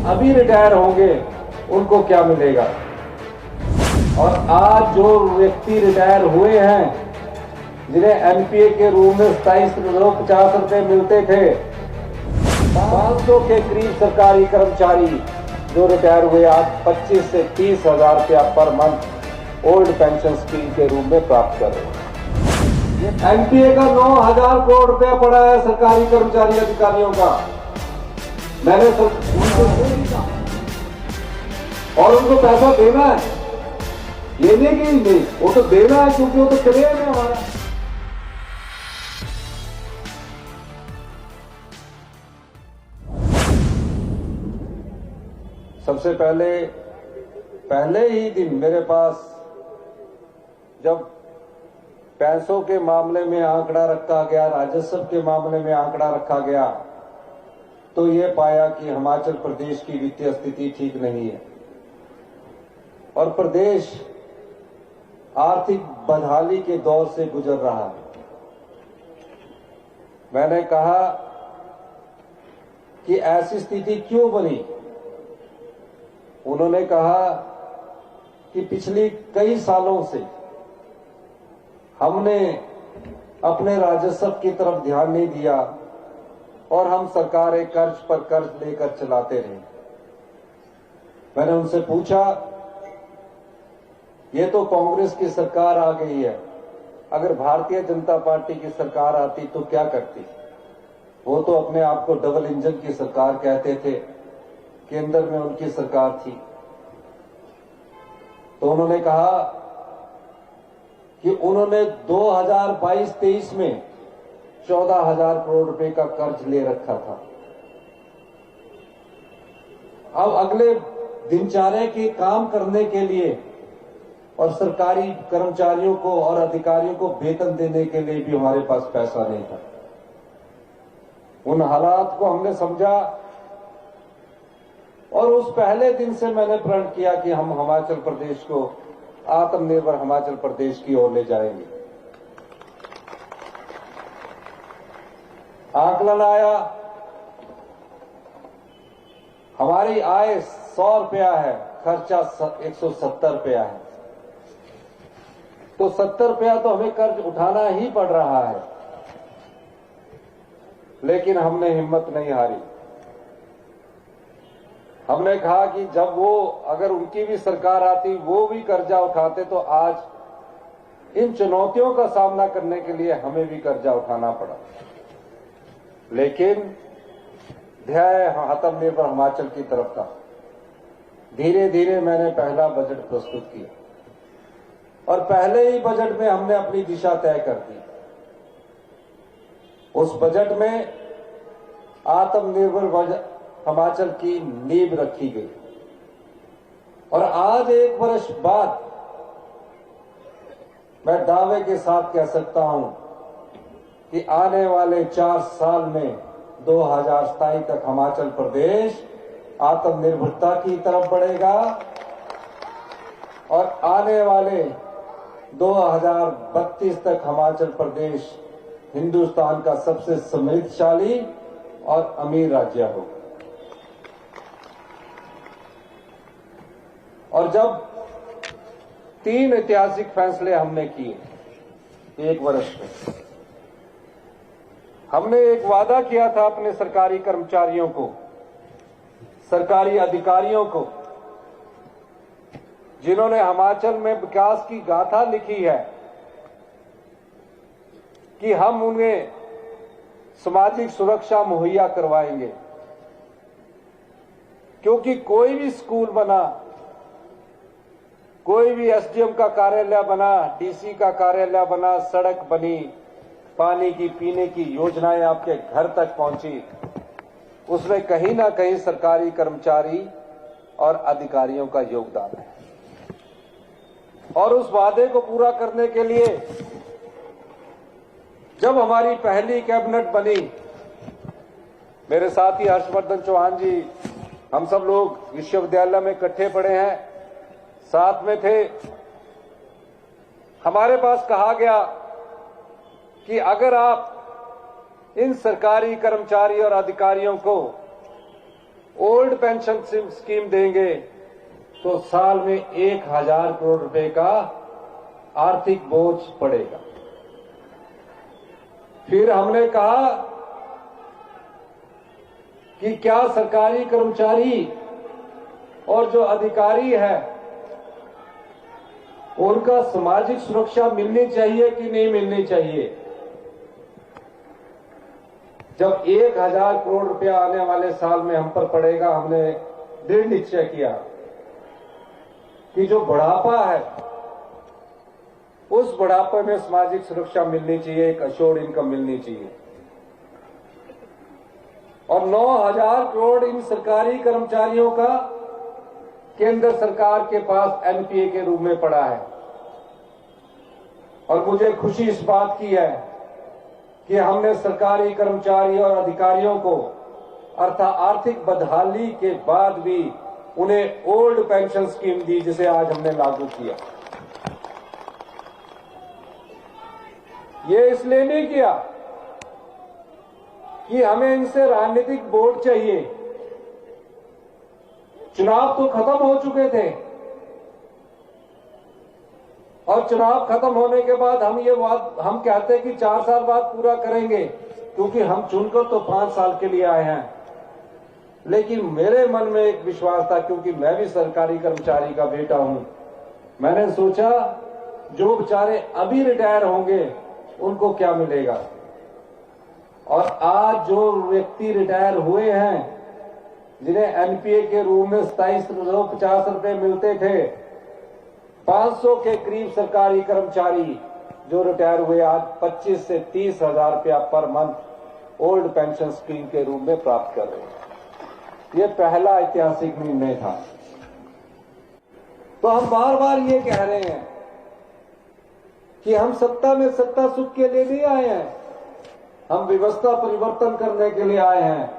अभी रिटायर होंगे उनको क्या मिलेगा। और आज जो व्यक्ति रिटायर हुए हैं, जिन्हें एनपीए के रूम में 2750 रुपए मिलते थे, 500 के करीब सरकारी कर्मचारी जो रिटायर हुए आज 25 से 30 हजार रुपया per month old pension scheme के रूप में प्राप्त कर रहे हैं। एनपीए का 9,000 करोड़ रुपया पड़ा है सरकारी कर्मचारी अधिकारियों का। मैंने उनको और उनको पैसा देना है, लेने की नहीं, वो तो देना है क्योंकि वो तो क्लेम है हमारा। सबसे पहले ही दिन मेरे पास जब पैसों के मामले में आंकड़ा रखा गया, राजस्व के मामले में आंकड़ा रखा गया, तो ये पाया कि हिमाचल प्रदेश की वित्तीय स्थिति ठीक नहीं है और प्रदेश आर्थिक बदहाली के दौर से गुजर रहा है। मैंने कहा कि ऐसी स्थिति क्यों बनी। उन्होंने कहा कि पिछली कई सालों से हमने अपने राजस्व की तरफ ध्यान नहीं दिया और हम सरकारें कर्ज पर कर्ज लेकर चलाते रहे। मैंने उनसे पूछा, ये तो कांग्रेस की सरकार आ गई है, अगर भारतीय जनता पार्टी की सरकार आती तो क्या करती। वो तो अपने आप को डबल इंजन की सरकार कहते थे, केंद्र में उनकी सरकार थी। तो उन्होंने कहा कि उन्होंने 2022-23 में 14,000 करोड़ रुपए का कर्ज ले रखा था। अब अगले दिनचर्या के काम करने के लिए और सरकारी कर्मचारियों को और अधिकारियों को वेतन देने के लिए भी हमारे पास पैसा नहीं था। उन हालात को हमने समझा और उस पहले दिन से मैंने प्रण किया कि हम हिमाचल प्रदेश को आत्मनिर्भर हिमाचल प्रदेश की ओर ले जाएंगे। आकलन आया, हमारी आय 100 रुपया है, खर्चा 170 रुपया है, तो 70 रुपया तो हमें कर्ज उठाना ही पड़ रहा है। लेकिन हमने हिम्मत नहीं हारी। हमने कहा कि जब वो अगर उनकी भी सरकार आती, वो भी कर्जा उठाते, तो आज इन चुनौतियों का सामना करने के लिए हमें भी कर्जा उठाना पड़ा। लेकिन ध्याय आत्मनिर्भर हिमाचल की तरफ था। धीरे धीरे मैंने पहला बजट प्रस्तुत किया और पहले ही बजट में हमने अपनी दिशा तय कर दी। उस बजट में आत्मनिर्भर हिमाचल की नींव रखी गई और आज 1 वर्ष बाद मैं दावे के साथ कह सकता हूं कि आने वाले 4 साल में 2027 तक हिमाचल प्रदेश आत्मनिर्भरता की तरफ बढ़ेगा और आने वाले 2032 तक हिमाचल प्रदेश हिंदुस्तान का सबसे समृद्धशाली और अमीर राज्य होगा। और जब 3 ऐतिहासिक फैसले हमने किए 1 वर्ष में, हमने एक वादा किया था अपने सरकारी कर्मचारियों को, सरकारी अधिकारियों को, जिन्होंने हिमाचल में विकास की गाथा लिखी है, कि हम उन्हें सामाजिक सुरक्षा मुहैया करवाएंगे। क्योंकि कोई भी स्कूल बना, कोई भी एसडीएम का कार्यालय बना, डीसी का कार्यालय बना, सड़क बनी, पानी की पीने की योजनाएं आपके घर तक पहुंची, उसमें कहीं ना कहीं सरकारी कर्मचारी और अधिकारियों का योगदान है। और उस वादे को पूरा करने के लिए जब हमारी पहली कैबिनेट बनी, मेरे साथी हर्षवर्धन चौहान जी, हम सब लोग विश्वविद्यालय में इकट्ठे पढ़े हैं, साथ में थे। हमारे पास कहा गया कि अगर आप इन सरकारी कर्मचारी और अधिकारियों को ओल्ड पेंशन स्कीम देंगे तो साल में 1,000 करोड़ रुपए का आर्थिक बोझ पड़ेगा। फिर हमने कहा कि क्या सरकारी कर्मचारी और जो अधिकारी है उनका सामाजिक सुरक्षा मिलनी चाहिए कि नहीं मिलनी चाहिए। जब 1,000 करोड़ रुपया आने वाले साल में हम पर पड़ेगा, हमने दृढ़ निश्चय किया कि जो बुढ़ापा है उस बुढ़ापे में सामाजिक सुरक्षा मिलनी चाहिए, एक अश्योर्ड इनकम मिलनी चाहिए। और 9,000 करोड़ इन सरकारी कर्मचारियों का केंद्र सरकार के पास एनपीए के रूप में पड़ा है। और मुझे खुशी इस बात की है कि हमने सरकारी कर्मचारी और अधिकारियों को अर्थात आर्थिक बदहाली के बाद भी उन्हें ओल्ड पेंशन स्कीम दी, जिसे आज हमने लागू किया। ये इसलिए नहीं किया कि हमें इनसे राजनीतिक वोट चाहिए। चुनाव तो खत्म हो चुके थे और चुनाव खत्म होने के बाद हम कहते हैं कि 4 साल बाद पूरा करेंगे, क्योंकि हम चुनकर तो 5 साल के लिए आए हैं। लेकिन मेरे मन में एक विश्वास था, क्योंकि मैं भी सरकारी कर्मचारी का बेटा हूं। मैंने सोचा जो बेचारे अभी रिटायर होंगे उनको क्या मिलेगा। और आज जो व्यक्ति रिटायर हुए हैं, जिन्हें एनपीए के रूप में 2750 रुपए मिलते थे, 500 के करीब सरकारी कर्मचारी जो रिटायर हुए आज 25 से 30,000 रुपया per month old pension scheme के रूप में प्राप्त कर रहे हैं। ये पहला ऐतिहासिक निर्णय था। तो हम बार बार ये कह रहे हैं कि हम सत्ता में सत्ता सुख के लिए नहीं आए हैं, हम व्यवस्था परिवर्तन करने के लिए आए हैं।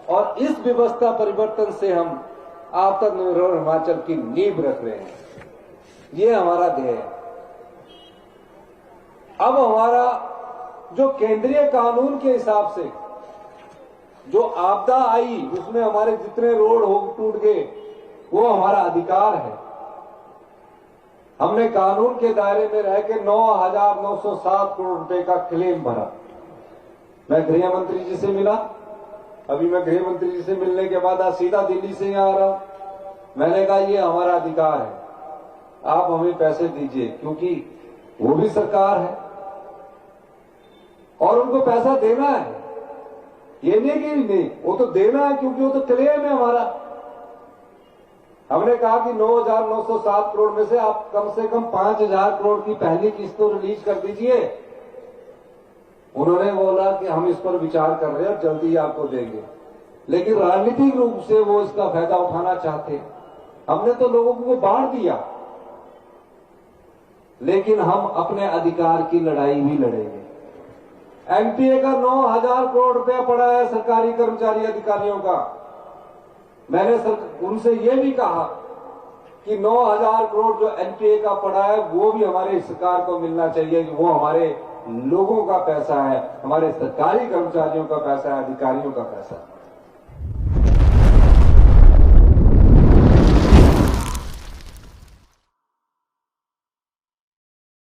और इस व्यवस्था परिवर्तन से हम आत्मनिर्भर हिमाचल की नींव रख रहे हैं। ये हमारा ध्येय है। अब हमारा जो केंद्रीय कानून के हिसाब से जो आपदा आई, उसमें हमारे जितने रोड टूट गए, वो हमारा अधिकार है। हमने कानून के दायरे में रह के 9,907 करोड़ रुपए का क्लेम भरा। मैं गृह मंत्री जी से मिला, अभी मैं गृह मंत्री जी से मिलने के बाद आज सीधा दिल्ली से यहाँ आ रहा हूं। मैंने कहा ये हमारा अधिकार है, आप हमें पैसे दीजिए, क्योंकि वो भी सरकार है और उनको पैसा देना है। ये नहीं कि नहीं, वो तो देना है, क्योंकि वो तो क्लेम है हमारा। हमने कहा कि 9,907 करोड़ में से आप कम से कम 5,000 करोड़ की पहली किस्त तो रिलीज कर दीजिए। उन्होंने बोला कि हम इस पर विचार कर रहे हैं और जल्दी ही आपको देंगे। लेकिन राजनीतिक रूप से वो इसका फायदा उठाना चाहते हैं। हमने तो लोगों को बांट दिया, लेकिन हम अपने अधिकार की लड़ाई भी लड़ेंगे। एनपीए का 9,000 करोड़ रुपया पड़ा है सरकारी कर्मचारी अधिकारियों का। मैंने उनसे ये भी कहा कि 9,000 करोड़ जो एनपीए का पड़ा है वो भी हमारे सरकार को मिलना चाहिए। वो हमारे लोगों का पैसा है, हमारे सरकारी कर्मचारियों का पैसा है, अधिकारियों का पैसा है।